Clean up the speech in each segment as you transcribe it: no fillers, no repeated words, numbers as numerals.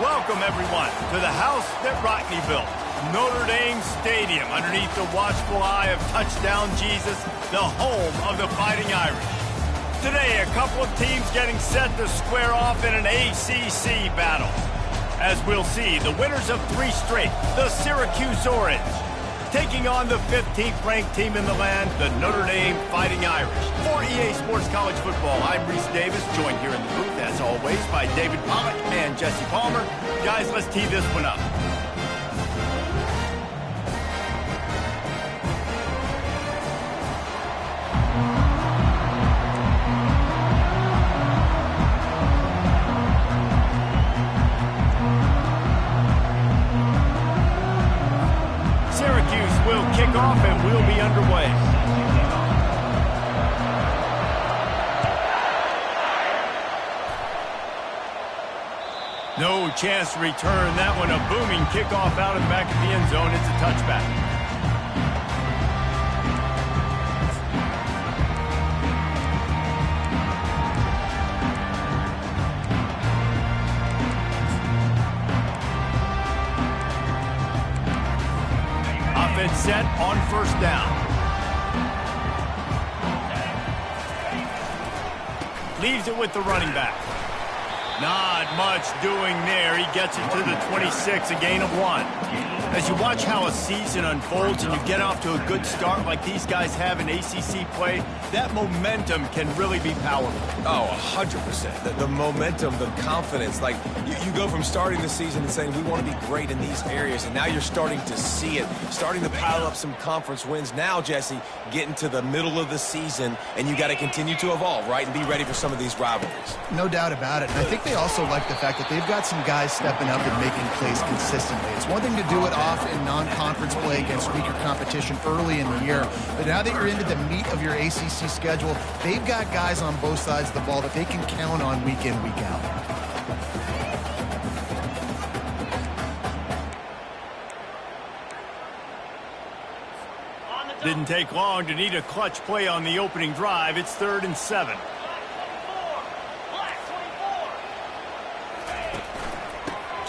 Welcome, everyone, to the house that Rockney built, Notre Dame Stadium, underneath the watchful eye of Touchdown Jesus, the home of the Fighting Irish. Today, a couple of teams getting set to square off in an ACC battle. As we'll see, the winners of 3 straight, the Syracuse Orange, taking on the 15th-ranked team in the land, the Notre Dame Fighting Irish. For EA Sports College Football, I'm Reese Davis, joined here in the booth, as always, by David Pollack and Jesse Palmer. Guys, let's tee this one up. Syracuse will kick off and we'll be underway. No chance to return that one. A booming kickoff out of the back of the end zone. It's a touchback. Offense set on first down. Leaves it with the running back. Not much doing there. He gets it to the 26, a gain of 1. As you watch how a season unfolds and you get off to a good start like these guys have in ACC play, that momentum can really be powerful. Oh, 100%. The momentum, the confidence. Like, you go from starting the season and saying, we want to be great in these areas, and now you're starting to see it, starting to pile up some conference wins. Now, Jesse, getting to the middle of the season, and you got to continue to evolve, right, and be ready for some of these rivalries. No doubt about it. And I think they also like the fact that they've got some guys stepping up and making plays consistently. It's one thing to do it off in non-conference play against weaker competition early in the year, but now that you're into the meat of your ACC schedule, they've got guys on both sides of the ball that they can count on week in, week out. Didn't take long to need a clutch play on the opening drive. It's 3rd and 7.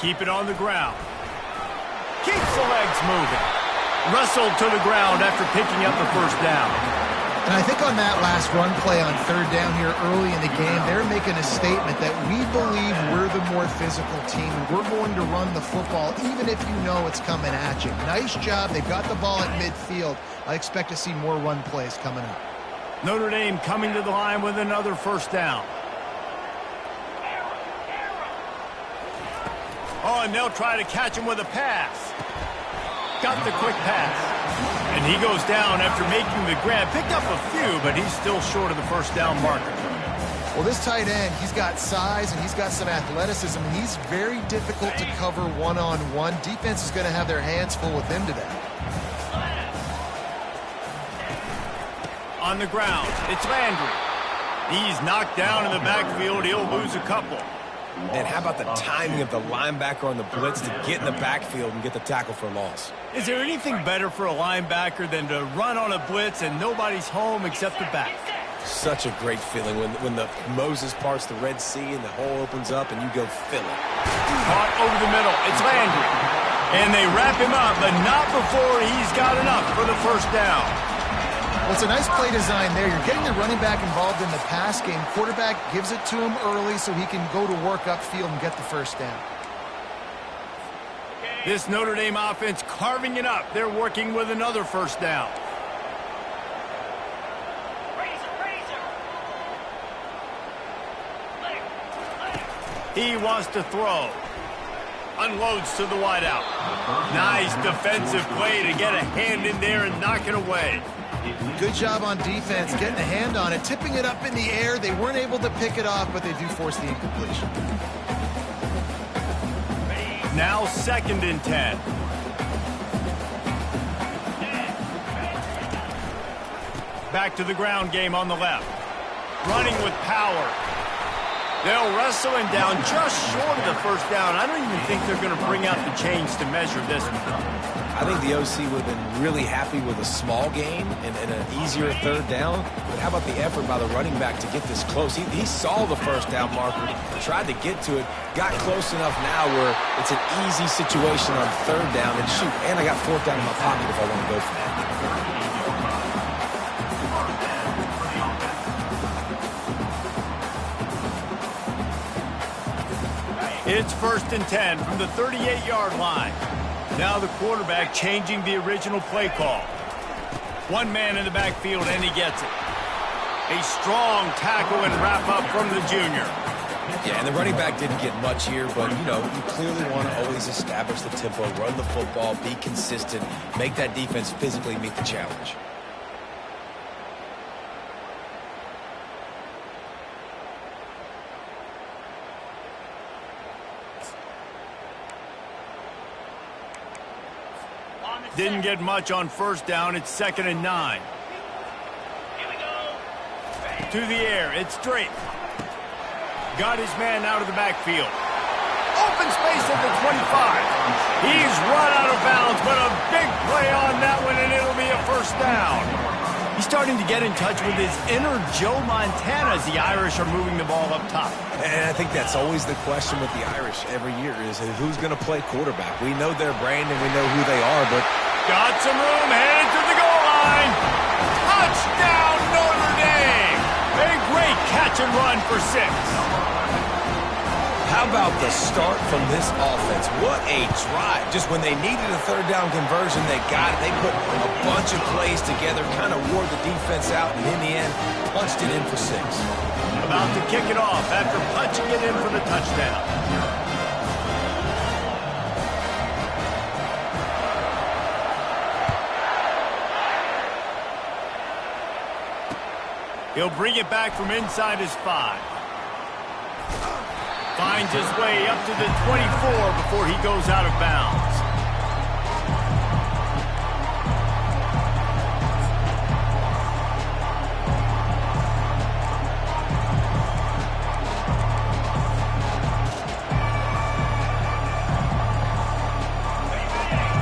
Keep it on the ground. Keeps the legs moving. Wrestled to the ground after picking up the first down. And I think on that last run play on 3rd down here early in the game, they're making a statement that we believe we're the more physical team and we're going to run the football even if you know it's coming at you. Nice job. They've got the ball at midfield. I expect to see more run plays coming up. Notre Dame coming to the line with another first down. Oh, and they'll try to catch him with a pass. Got the quick pass. And he goes down after making the grab. Picked up a few, but he's still short of the first down marker. Well, this tight end, he's got size and he's got some athleticism, and he's very difficult to cover one-on-one. Defense is going to have their hands full with him today. On the ground, it's Landry. He's knocked down in the backfield. He'll lose a couple. And how about the timing of the linebacker on the blitz to get in the backfield and get the tackle for a loss? Is there anything better for a linebacker than to run on a blitz and nobody's home except the back? Such a great feeling when the Moses parts the Red Sea and the hole opens up and you go fill it. Caught over the middle. It's Landry. And they wrap him up, but not before he's got enough for the first down. Well, it's a nice play design there. You're getting the running back involved in the pass game. Quarterback gives it to him early so he can go to work upfield and get the first down. This Notre Dame offense carving it up. They're working with another first down. He wants to throw. Unloads to the wideout. Nice defensive play to get a hand in there and knock it away. Good job on defense, getting a hand on it, tipping it up in the air. They weren't able to pick it off, but they do force the incompletion. Now 2nd and 10. Back to the ground game on the left. Running with power. They'll wrestle him down just short of the first down. I don't even think they're going to bring out the chains to measure this one. I think the OC would have been really happy with a small gain and an easier third down. But how about the effort by the running back to get this close? He saw the first down marker, tried to get to it, got close enough now where it's an easy situation on third down. And shoot, and I got fourth down in my pocket if I want to go for that. It's 1st and 10 from the 38-yard line. Now the quarterback changing the original play call. One man in the backfield, and he gets it. A strong tackle and wrap up from the junior. Yeah, and the running back didn't get much here, but, you know, you clearly want to always establish the tempo, run the football, be consistent, make that defense physically meet the challenge. Didn't get much on first down. It's 2nd and 9. Here we go. To the air. It's Drake. Got his man out of the backfield. Open space at the 25. He's run out of bounds, but a big play on that one, and it'll be a first down. He's starting to get in touch with his inner Joe Montana as the Irish are moving the ball up top. And I think that's always the question with the Irish every year is who's going to play quarterback. We know their brand and we know who they are, but... Got some room, headed to the goal line. Touchdown, Notre Dame. A great catch and run for 6. How about the start from this offense? What a drive. Just when they needed a third down conversion, they got it. They put a bunch of plays together, kind of wore the defense out, and in the end, punched it in for 6. About to kick it off after punching it in for the touchdown. He'll bring it back from inside his 5. Finds his way up to the 24 before he goes out of bounds.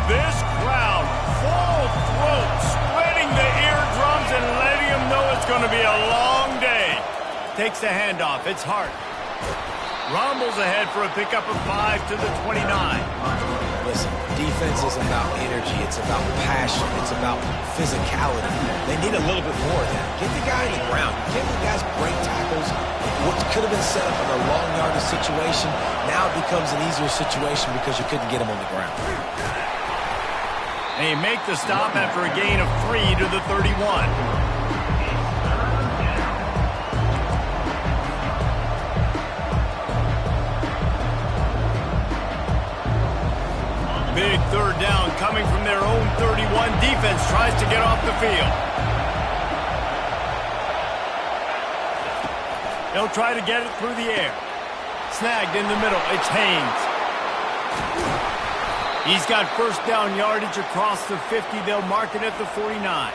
This crowd, full throat, spreading the eardrums and letting them know it's going to be a long day. Takes the handoff. It's Hart. Rumbles ahead for a pickup of 5 to the 29. Listen, defense is about energy. It's about passion. It's about physicality. They need a little bit more of that. Get the guy in the ground. Give the guys great tackles. What could have been set up in a long yardage situation, now it becomes an easier situation because you couldn't get him on the ground. They make the stop after a gain of 3 to the 31. Big third down coming from their own 31. Defense tries to get off the field. They'll try to get it through the air. Snagged in the middle. It's Haynes. He's got first down yardage across the 50. They'll mark it at the 49.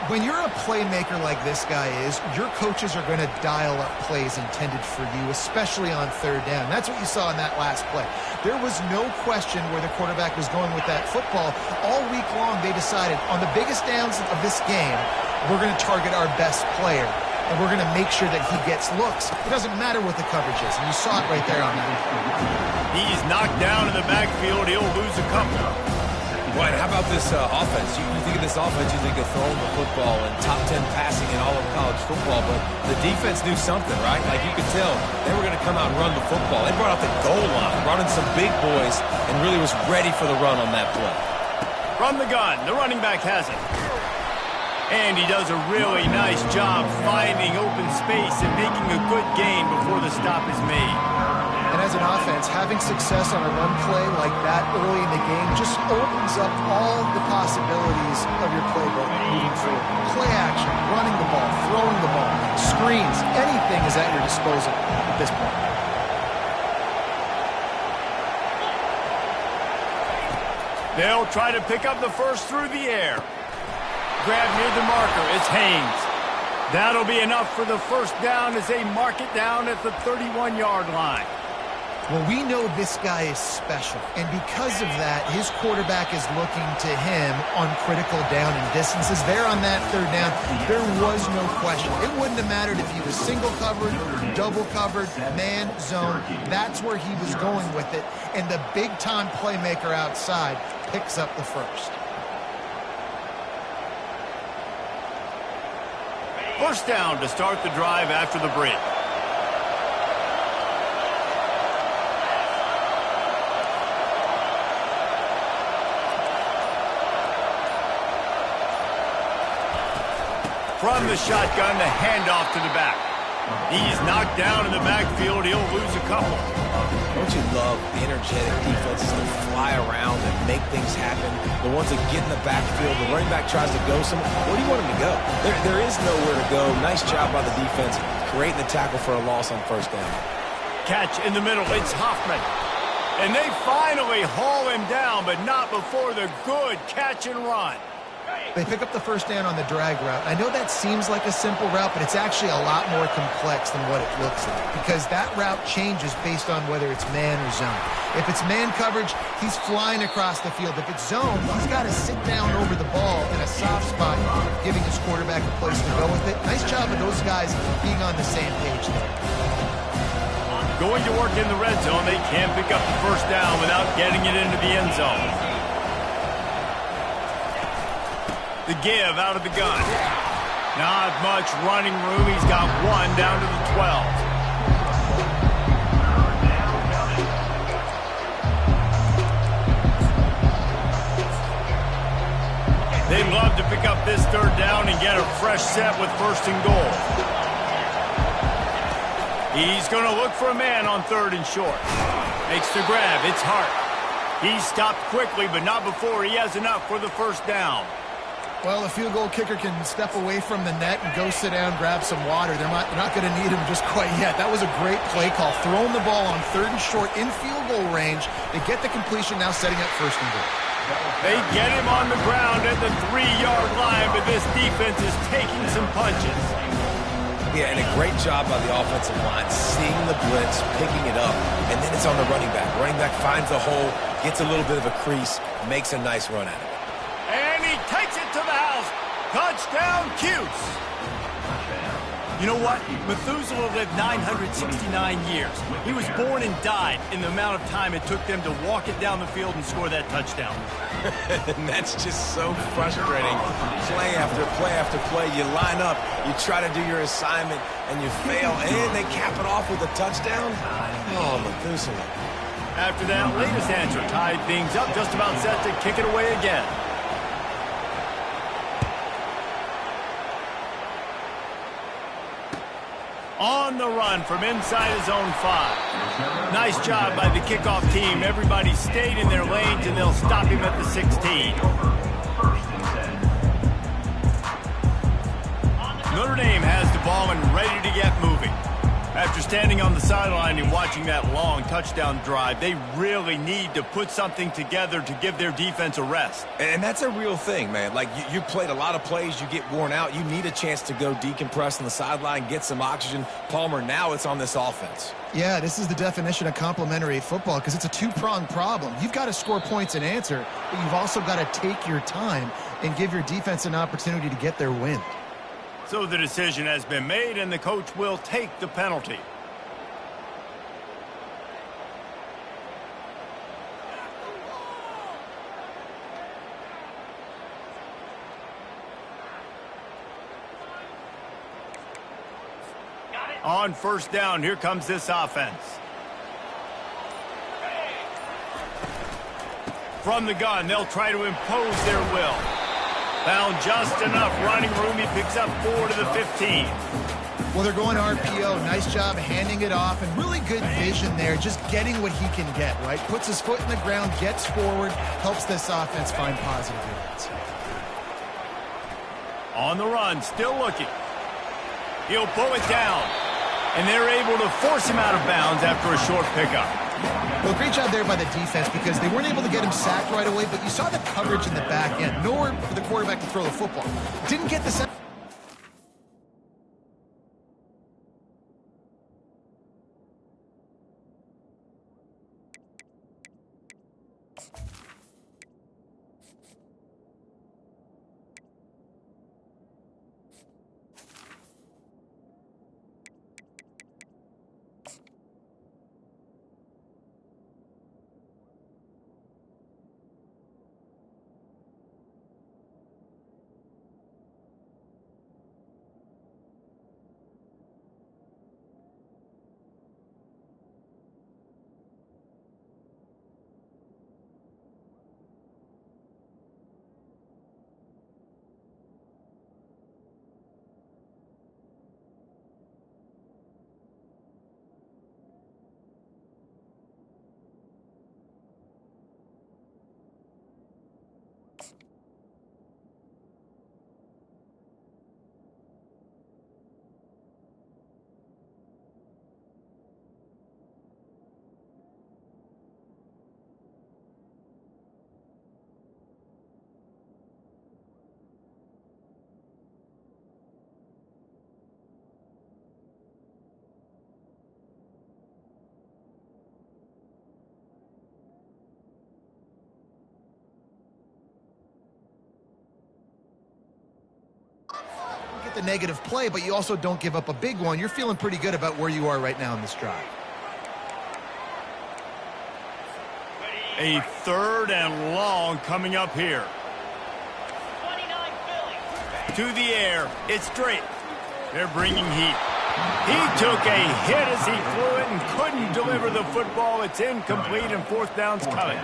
When you're a playmaker like this guy is, your coaches are going to dial up plays intended for you, especially on third down. That's what you saw in that last play. There was no question where the quarterback was going with that football. All week long, they decided on the biggest downs of this game, we're going to target our best player, and we're going to make sure that he gets looks. It doesn't matter what the coverage is, and you saw it right there on that. He's knocked down in the backfield. He'll lose a couple. Right, how about this offense? You think of this offense, you think of throwing the football and top 10 passing in all of college football, but the defense knew something, right? Like you could tell they were going to come out and run the football. They brought out the goal line, brought in some big boys, and really was ready for the run on that play. From the gun, the running back has it. And he does a really nice job finding open space and making a good gain before the stop is made. And as an offense, having success on a run play like that early in the game just opens up all the possibilities of your playbook moving forward. Play action, running the ball, throwing the ball, screens, anything is at your disposal at this point. They'll try to pick up the first through the air. Grab near the marker. It's Haynes. That'll be enough for the first down as they mark it down at the 31-yard line. Well, we know this guy is special, and because of that, his quarterback is looking to him on critical down and distances. There on that third down, there was no question. It wouldn't have mattered if he was single covered, double covered, man, zone. That's where he was going with it, and the big-time playmaker outside picks up the first. First down to start the drive after the break. From the shotgun, the handoff to the back. He's knocked down in the backfield. He'll lose a couple. Don't you love the energetic defenses that fly around and make things happen? The ones that get in the backfield, the running back tries to go somewhere. Where do you want him to go? There is nowhere to go. Nice job by the defense, creating the tackle for a loss on first down. Catch in the middle. It's Hoffman. And they finally haul him down, but not before the good catch and run. They pick up the first down on the drag route. I know that seems like a simple route, but it's actually a lot more complex than what it looks like because that route changes based on whether it's man or zone. If it's man coverage, he's flying across the field. If it's zone, he's got to sit down over the ball in a soft spot, giving his quarterback a place to go with it. Nice job of those guys being on the same page there. Going to work in the red zone, they can't pick up the first down without getting it into the end zone. The give out of the gun. Not much running room. He's got one down to the 12. They'd love to pick up this third down and get a fresh set with first and goal. He's going to look for a man on third and short. Makes the grab. It's Hart. He stopped quickly, but not before he has enough for the first down. Well, a field goal kicker can step away from the net and go sit down, grab some water. They're not going to need him just quite yet. That was a great play call. Throwing the ball on third and short in field goal range. They get the completion, now setting up first and goal. They get him on the ground at the 3-yard line, but this defense is taking some punches. Yeah, and a great job by the offensive line, seeing the blitz, picking it up, and then it's on the running back. Running back finds the hole, gets a little bit of a crease, makes a nice run at it. And he takes it to the house. Touchdown, Cuse. You know what? Methuselah lived 969 years. He was born and died in the amount of time it took them to walk it down the field and score that touchdown. And that's just so frustrating. Play after play after play. You line up, you try to do your assignment, and you fail, and they cap it off with a touchdown? Oh, Methuselah. After that latest answer tied things up, just about set to kick it away again. On the run from inside his own 5. Nice job by the kickoff team. Everybody stayed in their lanes, and they'll stop him at the 16. Notre Dame has the ball and ready to get moving. After standing on the sideline and watching that long touchdown drive, they really need to put something together to give their defense a rest. And that's a real thing, man. Like, you played a lot of plays, you get worn out. You need a chance to go decompress on the sideline, get some oxygen. Palmer, now it's on this offense. Yeah, this is the definition of complementary football because it's a two-pronged problem. You've got to score points and answer, but you've also got to take your time and give your defense an opportunity to get their win. So the decision has been made, and the coach will take the penalty. On first down, here comes this offense. From the gun, they'll try to impose their will. Found just enough running room. He picks up 4 to the 15. Well, they're going RPO. Nice job handing it off, and really good vision there, just getting what he can get, right? Puts his foot in the ground, gets forward, helps this offense find positive yards. On the run, still looking. He'll pull it down, and they're able to force him out of bounds after a short pickup. Well, great job there by the defense because they weren't able to get him sacked right away, but you saw the coverage in the back end. Nowhere for the quarterback to throw the football. Didn't get the the negative play, but you also don't give up a big one. You're feeling pretty good about where you are right now in this drive. A 3rd and long coming up here. 29 Philly. To the air. It's straight. They're bringing heat. He took a hit as he threw it and couldn't deliver the football. It's incomplete and 4th down's coming.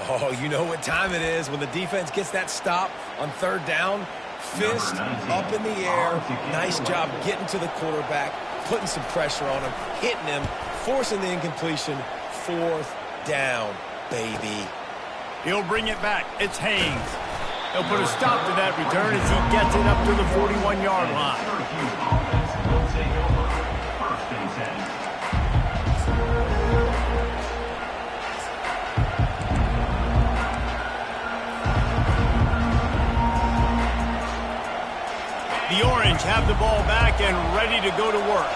Oh, you know what time it is when the defense gets that stop on 3rd down. Fist up in the air. Nice job getting to the quarterback, putting some pressure on him, hitting him, forcing the incompletion. 4th down, baby. He'll bring it back. It's Haynes. He'll put a stop to that return as he gets it up to the 41-yard line. The Orange have the ball back and ready to go to work.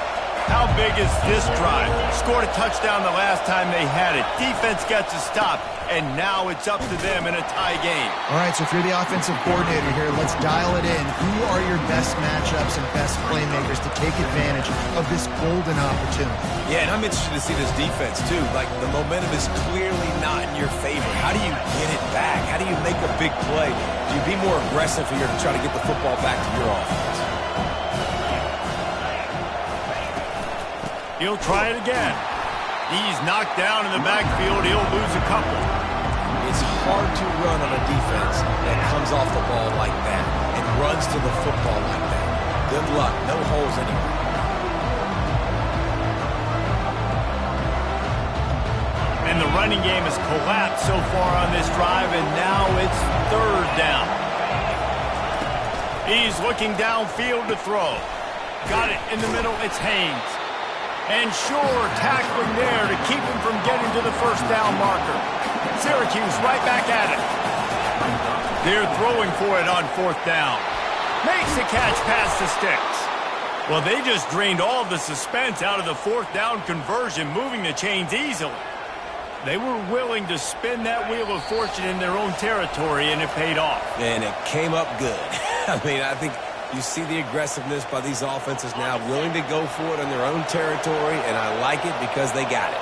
How big is this drive? Scored a touchdown the last time they had it. Defense gets a stop, and now it's up to them in a tie game. All right, so if you're the offensive coordinator here, let's dial it in. Who are your best matchups and best playmakers to take advantage of this golden opportunity? Yeah, and I'm interested to see this defense, too. Like, the momentum is clearly not in your favor. How do you get it back? How do you make a big play? Do you be more aggressive here to try to get the football back to your offense? He'll try it again. He's knocked down in the backfield. He'll lose a couple. It's hard to run on a defense that comes off the ball like that and runs to the football like that. Good luck. No holes anywhere. And the running game has collapsed so far on this drive, and now it's 3rd down. He's looking downfield to throw. Got it in the middle. It's Haynes. And sure, tackling there to keep him from getting to the 1st down marker. Syracuse right back at it. They're throwing for it on 4th down. Makes the catch past the sticks. Well, they just drained all the suspense out of the 4th down conversion, moving the chains easily. They were willing to spin that wheel of fortune in their own territory, and it paid off. And it came up good. I mean, I think you see the aggressiveness by these offenses now, willing to go for it in their own territory, and I like it because they got it.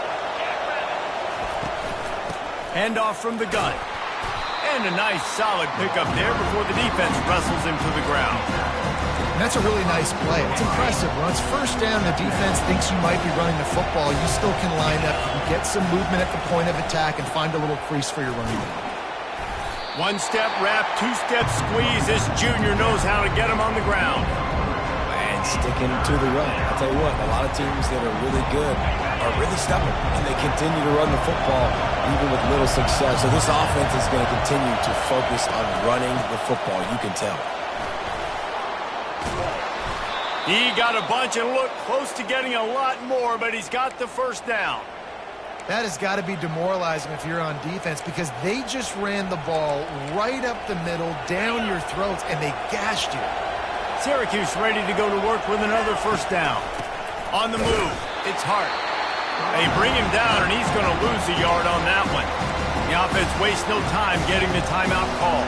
Handoff from the gun. And a nice solid pickup there before the defense wrestles him to the ground. And that's a really nice play. It's impressive. When it's 1st down, the defense thinks you might be running the football. You still can line up. You can get some movement at the point of attack and find a little crease for your running back. 1-step wrap, 2-step squeeze. This junior knows how to get him on the ground. And sticking to the run. I'll tell you what, a lot of teams that are really good are really stubborn, and they continue to run the football even with little success. So this offense is going to continue to focus on running the football. You can tell. He got a bunch and looked close to getting a lot more, but he's got the 1st down. That has got to be demoralizing if you're on defense because they just ran the ball right up the middle, down your throats, and they gashed you. Syracuse ready to go to work with another 1st down. On the move, it's Hart. They bring him down, and he's going to lose a yard on that one. The offense wastes no time getting the timeout call.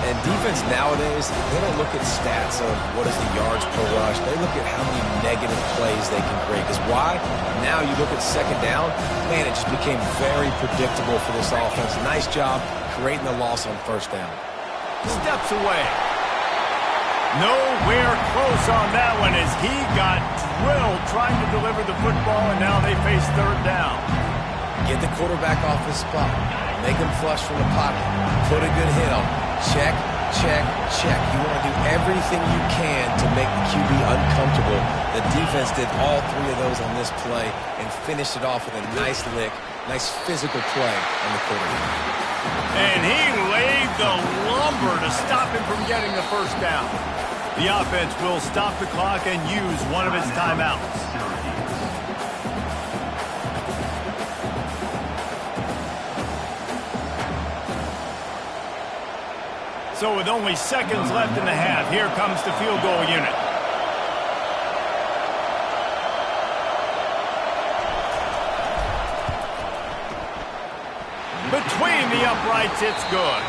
And defense nowadays, they don't look at stats of what is the yards per rush. They look at how many negative plays they can create. Because why? Now you look at 2nd down, man, it just became very predictable for this offense. Nice job creating the loss on 1st down. Steps away. Nowhere close on that one as he got drilled trying to deliver the football, and now they face 3rd down. Get the quarterback off his spot. Make him flush from the pocket. Put a good hit on him. Check, check, check. You want to do everything you can to make the QB uncomfortable. The defense did all 3 of those on this play and finished it off with a nice lick, nice physical play on the quarterback. And he laid the lumber to stop him from getting the 1st down. The offense will stop the clock and use one of its timeouts. So with only seconds left in the half, here comes the field goal unit. Between the uprights, it's good.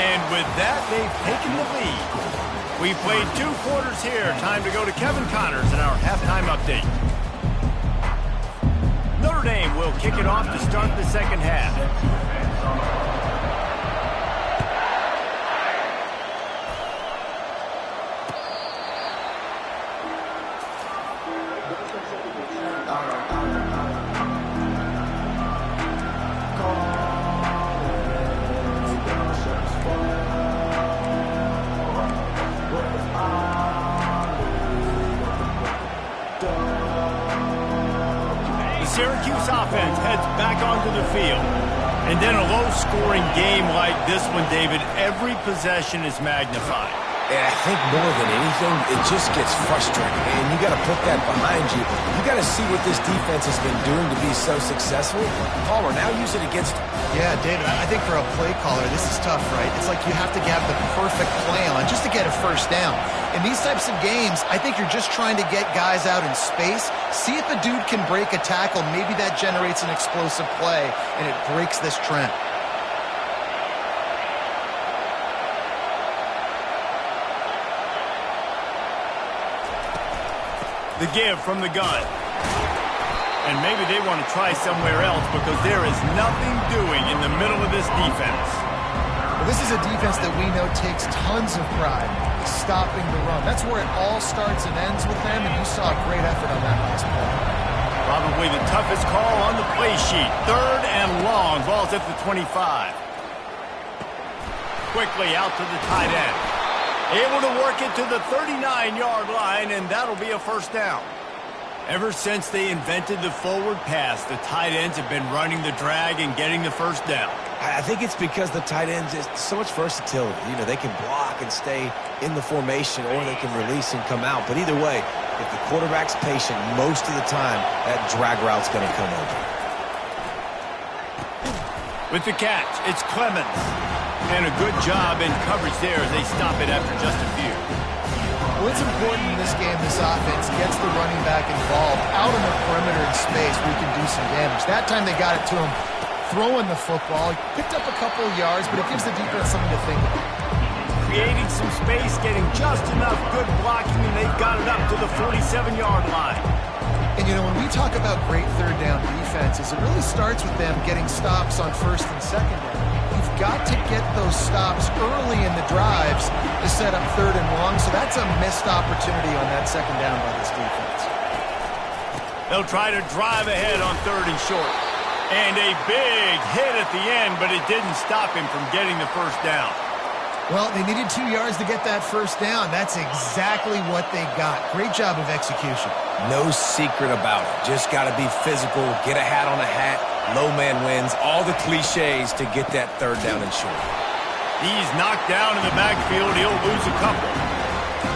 And with that, they've taken the lead. We played 2 quarters here. Time to go to Kevin Connors in our halftime update. Notre Dame will kick it off to start the second half. Syracuse offense heads back onto the field. And then a low-scoring game like this one, David, every possession is magnified. And I think more than anything, it just gets frustrating. And you got to put that behind you. You got to see what this defense has been doing to be so successful. Palmer, now use it against them. Yeah, David, I think for a play caller, this is tough, right? It's like you have to have the perfect play on just to get a first down. In these types of games, I think you're just trying to get guys out in space, see if a dude can break a tackle. Maybe that generates an explosive play, and it breaks this trend. The give from the gun. And maybe they want to try somewhere else because there is nothing doing in the middle of this defense. Well, this is a defense that we know takes tons of pride stopping the run. That's where it all starts and ends with them, and you saw a great effort on that last play. Probably the toughest call on the play sheet. 3rd and long. Ball's at the 25. Quickly out to the tight end. Able to work it to the 39-yard line, and that'll be a first down. Ever since they invented the forward pass, the tight ends have been running the drag and getting the first down. I think it's because the tight ends is so much versatility. You know, they can block and stay in the formation, or they can release and come out. But either way, if the quarterback's patient, most of the time, that drag route's going to come over. With the catch, it's Clemens. And a good job in coverage there as they stop it after just a few. Well, it's important in this game, this offense gets the running back involved out on the perimeter in space where he can do some damage. That time they got it to him throwing the football. He picked up a couple of yards, but it gives the defense something to think about. Creating some space, getting just enough good blocking, and they've got it up to the 47-yard line. And, you know, when we talk about great third down defenses, it really starts with them getting stops on first and second down. You've got to get those stops early in the drives to set up 3rd and long, so that's a missed opportunity on that second down by this defense. They'll try to drive ahead on 3rd and short. And a big hit at the end, but it didn't stop him from getting the first down. Well, they needed 2 yards to get that first down. That's exactly what they got. Great job of execution. No secret about it. Just got to be physical, get a hat on a hat, low man wins, all the cliches to get that 3rd down and short. He's knocked down in the backfield. He'll lose a couple.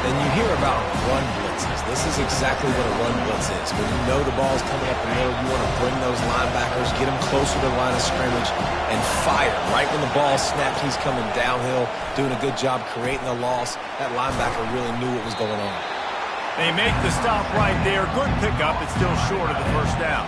And you hear about run blitzes. This is exactly what a run blitz is. When you know the ball's coming up the middle, you want to bring those linebackers, get them closer to the line of scrimmage, and fire. Right when the ball snapped, he's coming downhill, doing a good job creating the loss. That linebacker really knew what was going on. They make the stop right there. Good pickup. It's still short of the first down.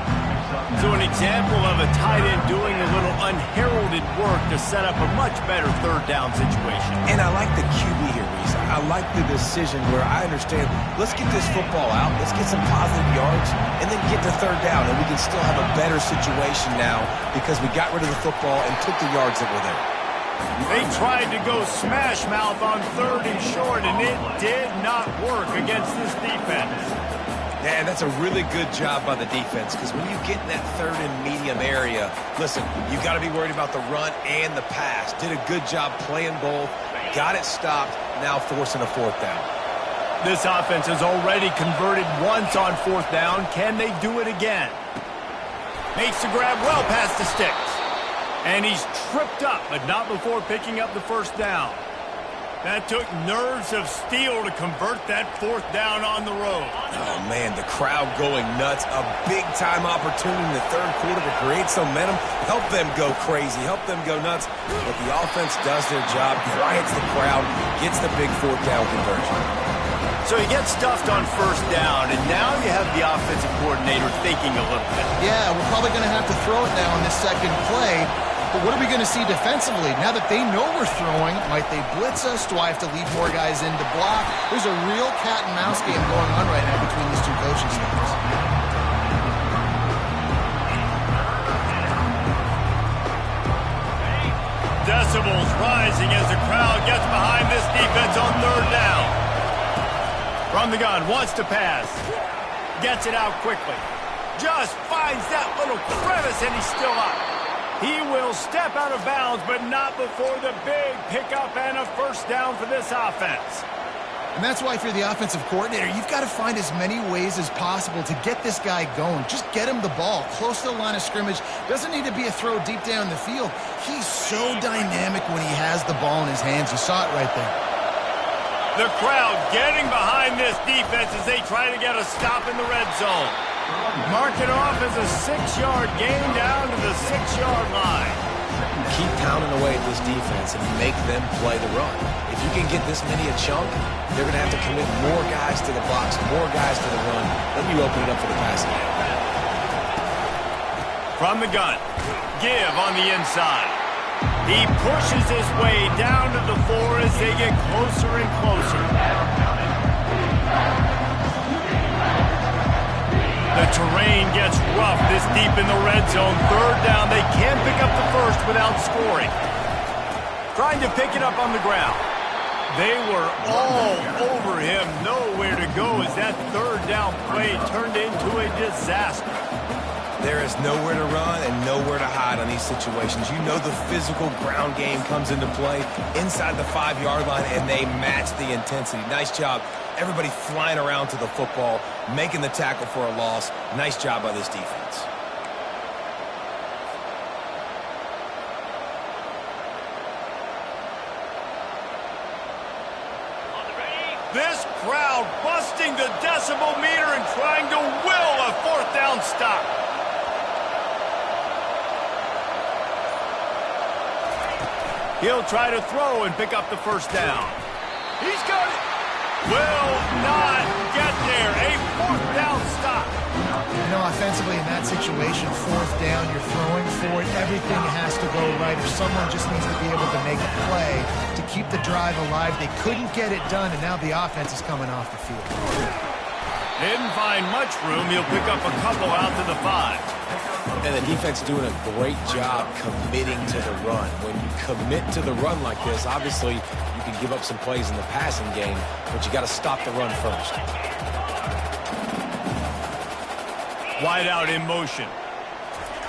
So an example of a tight end doing a little unheralded work to set up a much better 3rd down situation. And I like the QB here, Reese. I like the decision where I understand, let's get this football out, let's get some positive yards, and then get to 3rd down, and we can still have a better situation now because we got rid of the football and took the yards that were there. They tried to go smash mouth on 3rd and short, and it did not work against this defense. Man, that's a really good job by the defense because when you get in that 3rd and medium area, listen, you got to be worried about the run and the pass. Did a good job playing both, got it stopped, now forcing a 4th down. This offense has already converted once on 4th down. Can they do it again? Makes the grab well past the sticks. And he's tripped up, but not before picking up the first down. That took nerves of steel to convert that 4th down on the road. Oh, man, the crowd going nuts. A big-time opportunity in the 3rd quarter to create some momentum. Help them go crazy. Help them go nuts. But the offense does their job, quiets the crowd, gets the big 4th down conversion. So he gets stuffed on first down, and now you have the offensive coordinator thinking a little bit. Yeah, we're probably going to have to throw it now on this second play. But what are we going to see defensively? Now that they know we're throwing, might they blitz us? Do I have to leave more guys in to block? There's a real cat and mouse game going on right now between these two coaching staffs. Decibels rising as the crowd gets behind this defense on third down. From the gun, wants to pass. Gets it out quickly. Just finds that little crevice, and he's still up. He will step out of bounds, but not before the big pickup and a first down for this offense. And that's why if you're the offensive coordinator, you've got to find as many ways as possible to get this guy going. Just get him the ball close to the line of scrimmage. Doesn't need to be a throw deep down the field. He's so dynamic when he has the ball in his hands. You saw it right there. The crowd getting behind this defense as they try to get a stop in the red zone. Mark it off as a 6-yard gain down to the 6-yard line. Keep pounding away at this defense and make them play the run. If you can get this many a chunk, they're going to have to commit more guys to the box, more guys to the run. Then you open it up for the passing game. From the gun, give on the inside. He pushes his way down to the floor as they get closer and closer. The terrain gets rough this deep in the red zone. Third down, they can't pick up the first without scoring. Trying to pick it up on the ground. They were all over him. Nowhere to go as that third down play turned into a disaster. There is nowhere to run and nowhere to hide on these situations. You know the physical ground game comes into play inside the 5-yard line, and they match the intensity. Nice job. Everybody flying around to the football, making the tackle for a loss. Nice job by this defense. This crowd busting the decibel meter and trying to will a fourth down stop. He'll try to throw and pick up the first down. He's got it. Will not get there. A fourth down stop. You know, offensively in that situation, fourth down, you're throwing for it. Everything has to go right, or someone just needs to be able to make a play to keep the drive alive. They couldn't get it done, and now the offense is coming off the field. Didn't find much room. He'll pick up a couple out to the 5. And the defense doing a great job committing to the run. When you commit to the run like this, obviously you can give up some plays in the passing game, but you got to stop the run first. Wide out in motion.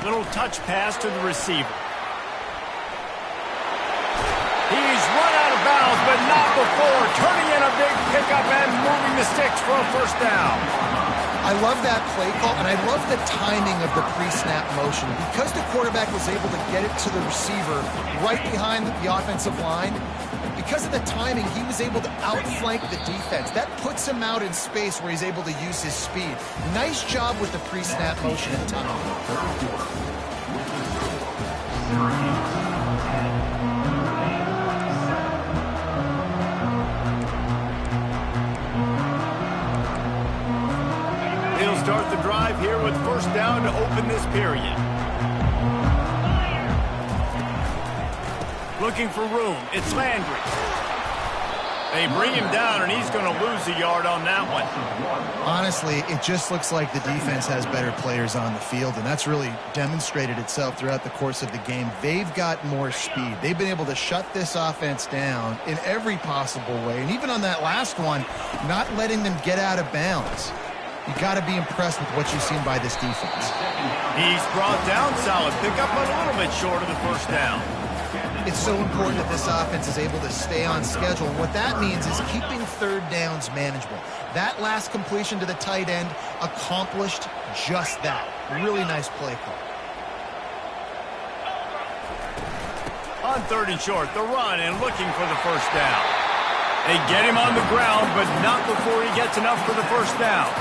Little touch pass to the receiver. He's run out of bounds, but not before turning in a big pickup and moving the sticks for a first down. I love that play call, and I love the timing of the pre-snap motion. Because the quarterback was able to get it to the receiver right behind the offensive line, because of the timing, he was able to outflank the defense. That puts him out in space where he's able to use his speed. Nice job with the pre-snap motion and timing. He'll start the drive here with first down to open this period. Looking for room. It's Landry. They bring him down, and he's going to lose a yard on that one. Honestly, it just looks like the defense has better players on the field, and that's really demonstrated itself throughout the course of the game. They've got more speed. They've been able to shut this offense down in every possible way, and even on that last one, not letting them get out of bounds. You got to be impressed with what you've seen by this defense. He's brought down, solid pickup, but a little bit short of the first down. It's so important that this offense is able to stay on schedule. And what that means is keeping third downs manageable. That last completion to the tight end accomplished just that. Really nice play call. On third and short, the run and looking for the first down. They get him on the ground, but not before he gets enough for the first down.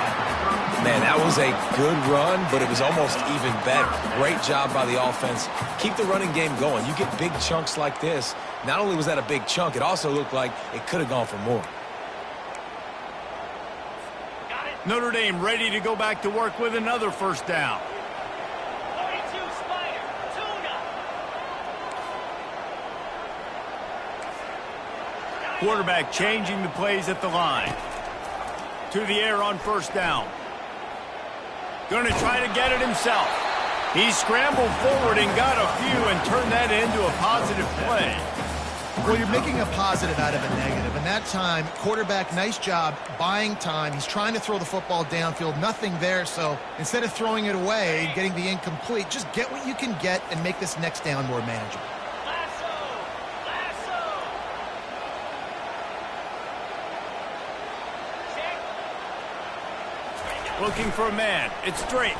Man, that was a good run, but it was almost even better. Great job by the offense. Keep the running game going. You get big chunks like this. Not only was that a big chunk, it also looked like it could have gone for more. Notre Dame ready to go back to work with another first down. 42 Spider, tuna. Quarterback changing the plays at the line. To the air on first down. Going to try to get it himself. He scrambled forward and got a few and turned that into a positive play. Well, you're making a positive out of a negative. And that time, quarterback, nice job buying time. He's trying to throw the football downfield. Nothing there. So instead of throwing it away, getting the incomplete, just get what you can get and make this next down more manageable. Looking for a man. It's straight.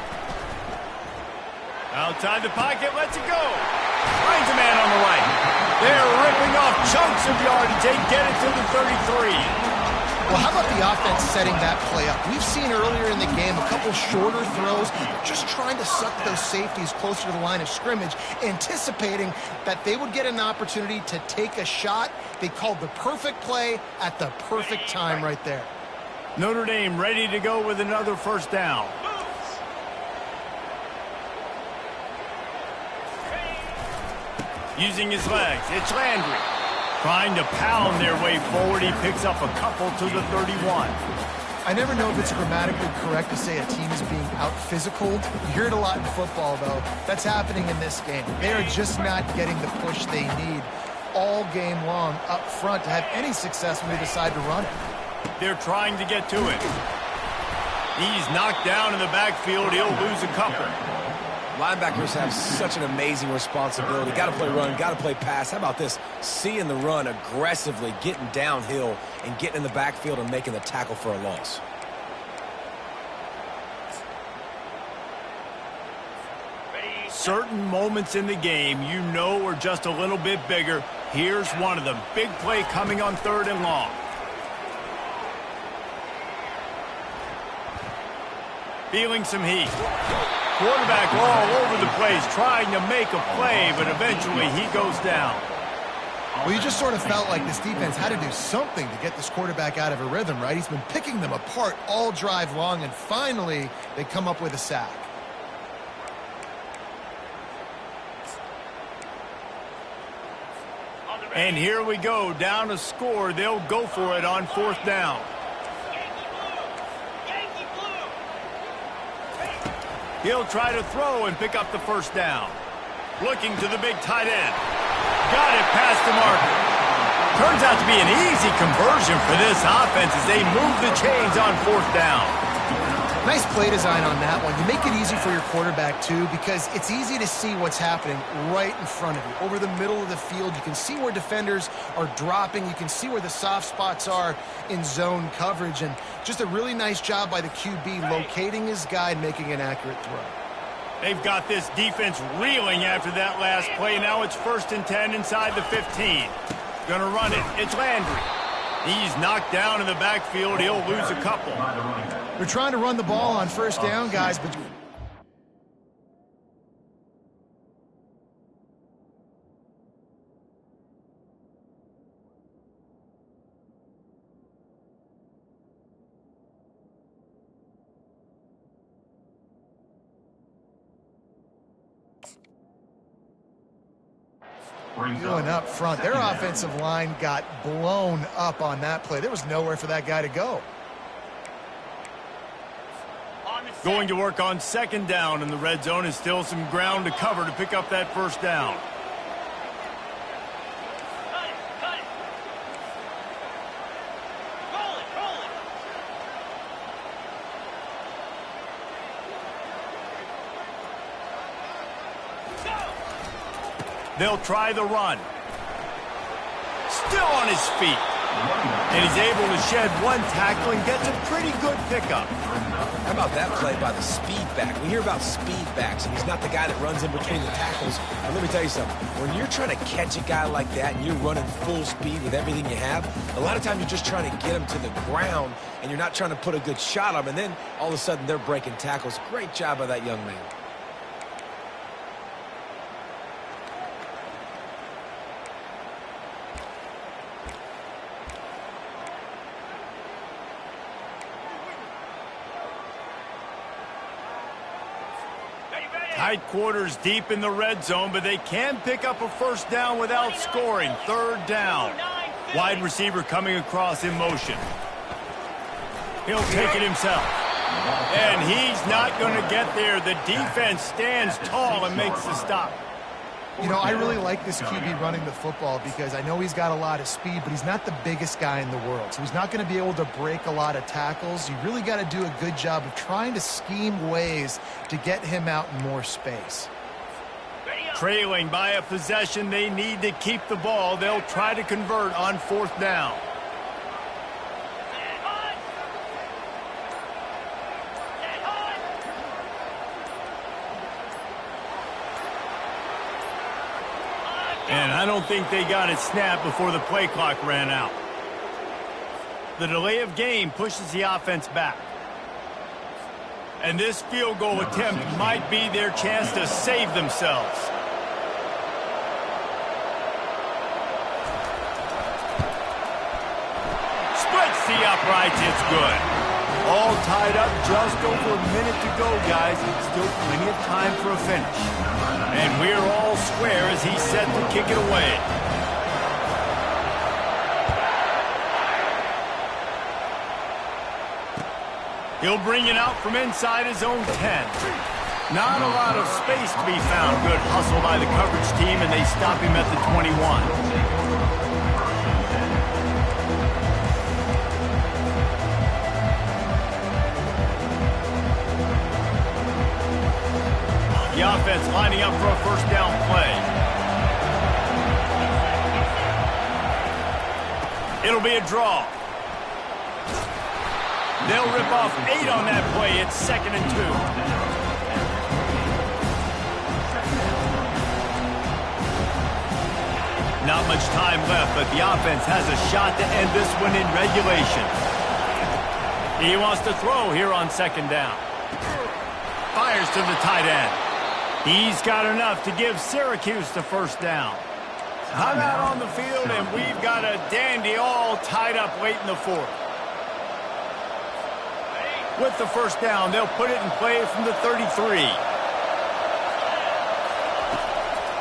Outside the pocket, lets it go. Finds a man on the right. They're ripping off chunks of yardage. They get it to the 33. Well, how about the offense setting that play up? We've seen earlier in the game a couple shorter throws, just trying to suck those safeties closer to the line of scrimmage, anticipating that they would get an opportunity to take a shot. They called the perfect play at the perfect time right there. Notre Dame ready to go with another first down. Using his legs, it's Landry. Trying to pound their way forward. He picks up a couple to the 31. I never know if it's grammatically correct to say a team is being out-physicaled. You hear it a lot in football, though. That's happening in this game. They are just not getting the push they need all game long up front to have any success when they decide to run it. They're trying to get to it. He's knocked down in the backfield. He'll lose a couple. Linebackers have such an amazing responsibility. Got to play run, got to play pass. How about this? Seeing the run aggressively, getting downhill, and getting in the backfield and making the tackle for a loss. Certain moments in the game you know are just a little bit bigger. Here's one of them. Big play coming on 3rd and long. Feeling some heat. Quarterback all over the place, trying to make a play, but eventually he goes down. Well, you just sort of felt like this defense had to do something to get this quarterback out of a rhythm, right? He's been picking them apart all drive long, and finally they come up with a sack. And here we go, down a score. They'll go for it on 4th down. He'll try to throw and pick up the first down. Looking to the big tight end. Got it past the marker. Turns out to be an easy conversion for this offense as they move the chains on 4th down. Nice play design on that one. You make it easy for your quarterback, too, because it's easy to see what's happening right in front of you. Over the middle of the field, you can see where defenders are dropping. You can see where the soft spots are in zone coverage. And just a really nice job by the QB locating his guy and making an accurate throw. They've got this defense reeling after that last play. Now it's 1st and 10 inside the 15. Gonna run it. It's Landry. He's knocked down in the backfield. He'll lose a couple. They're trying to run the ball on 1st down, guys, but going up front. Their offensive line got blown up on that play. There was nowhere for that guy to go. Going to work on 2nd down in the red zone. Is still some ground to cover to pick up that first down. Cut it. Roll it. They'll try the run. Still on his feet. And he's able to shed one tackle and gets a pretty good pickup. How about that play by the speed back? We hear about speed backs, and he's not the guy that runs in between the tackles. But let me tell you something. When you're trying to catch a guy like that and you're running full speed with everything you have, a lot of times you're just trying to get him to the ground, and you're not trying to put a good shot on him, and then all of a sudden they're breaking tackles. Great job by that young man. Tight quarters deep in the red zone, but they can pick up a first down without scoring. 3rd down. Wide receiver coming across in motion. He'll take it himself. And he's not going to get there. The defense stands tall and makes the stop. You know, I really like this QB running the football because I know he's got a lot of speed, but he's not the biggest guy in the world. So he's not going to be able to break a lot of tackles. You really got to do a good job of trying to scheme ways to get him out in more space. Trailing by a possession, they need to keep the ball. They'll try to convert on 4th down. And I don't think they got it snapped before the play clock ran out. The delay of game pushes the offense back. And this field goal attempt might be their chance to save themselves. Splits the uprights, it's good. All tied up, just over a minute to go, guys. Still plenty of time for a finish. And we're all square as he's set to kick it away. He'll bring it out from inside his own 10. Not a lot of space to be found. Good hustle by the coverage team, and they stop him at the 21. The offense lining up for a 1st down play. It'll be a draw. They'll rip off 8 on that play. It's 2nd and 2. Not much time left, but the offense has a shot to end this one in regulation. He wants to throw here on 2nd down. Fires to the tight end. He's got enough to give Syracuse the 1st down. I'm out on the field, and we've got a dandy all tied up late in the 4th. With the 1st down, they'll put it in play from the 33.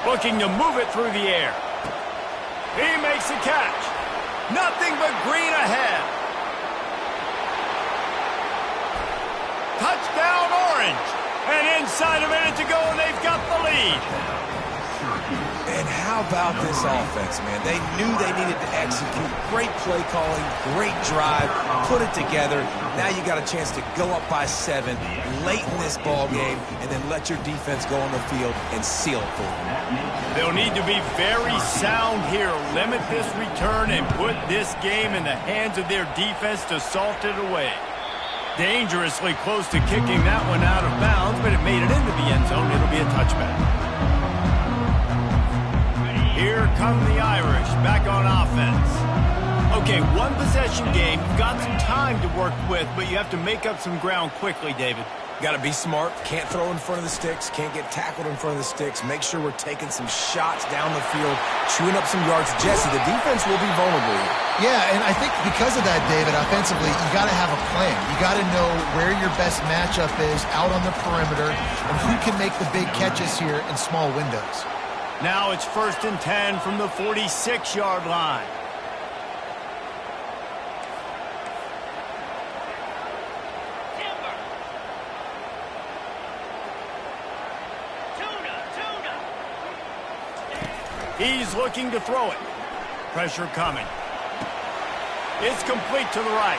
Looking to move it through the air. He makes a catch. Nothing but green ahead. Touchdown, Orange. And inside a minute to go, and they've got the lead. And how about this offense, man? They knew they needed to execute. Great play calling, great drive, put it together. Now you got a chance to go up by 7 late in this ball game and then let your defense go on the field and seal it for them. They'll need to be very sound here. Limit this return and put this game in the hands of their defense to salt it away. Dangerously close to kicking that one out of bounds, but it made it into the end zone. It'll be a touchback. Here come the Irish, back on offense. Okay, 1 possession game. You've got some time to work with, but you have to make up some ground quickly, David. Got to be smart. Can't throw in front of the sticks. Can't get tackled in front of the sticks. Make sure we're taking some shots down the field, chewing up some yards. Jesse, the defense will be vulnerable here. Yeah, and I think because of that, David, offensively, you got to have a plan. You got to know where your best matchup is out on the perimeter and who can make the big catches here in small windows. Now it's 1st and 10 from the 46-yard line. He's looking to throw it. Pressure coming. It's complete to the right.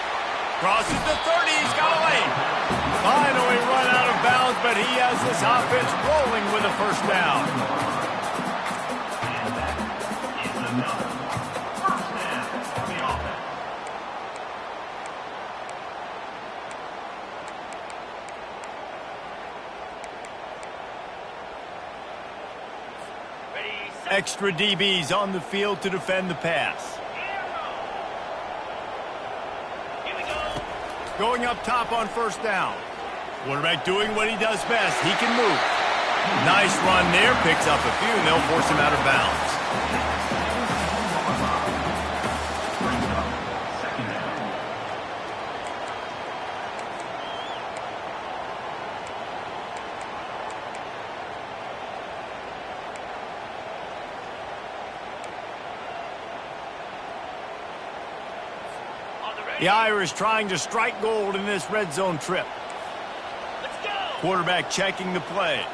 Crosses the 30. He's got a lane. Finally run out of bounds, but he has this offense rolling with a 1st down. Extra DBs on the field to defend the pass. Here we go. Going up top on 1st down. Quarterback doing what he does best. He can move. Nice run there. Picks up a few, and they'll force him out of bounds. The Irish trying to strike gold in this red zone trip. Let's go. Quarterback checking the play.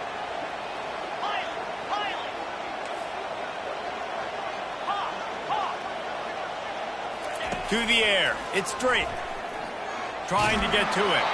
To the air. It's Drake. Trying to get to it.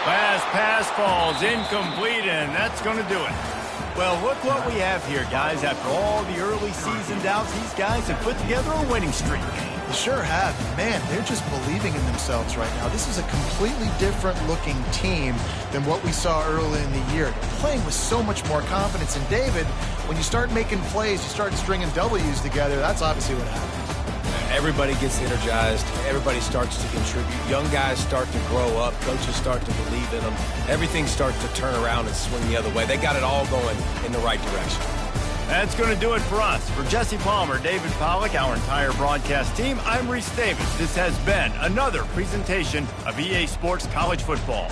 Last pass falls incomplete, and that's going to do it. Well, look what we have here, guys. After all the early season doubts, these guys have put together a winning streak. They sure have. Man, they're just believing in themselves right now. This is a completely different looking team than what we saw early in the year. They're playing with so much more confidence. And David, when you start making plays, you start stringing W's together, that's obviously what happens. Everybody gets energized. Everybody starts to contribute. Young guys start to grow up. Coaches start to believe in them. Everything starts to turn around and swing the other way. They got it all going in the right direction. That's going to do it for us. For Jesse Palmer, David Pollack, our entire broadcast team, I'm Reese Davis. This has been another presentation of EA Sports College Football.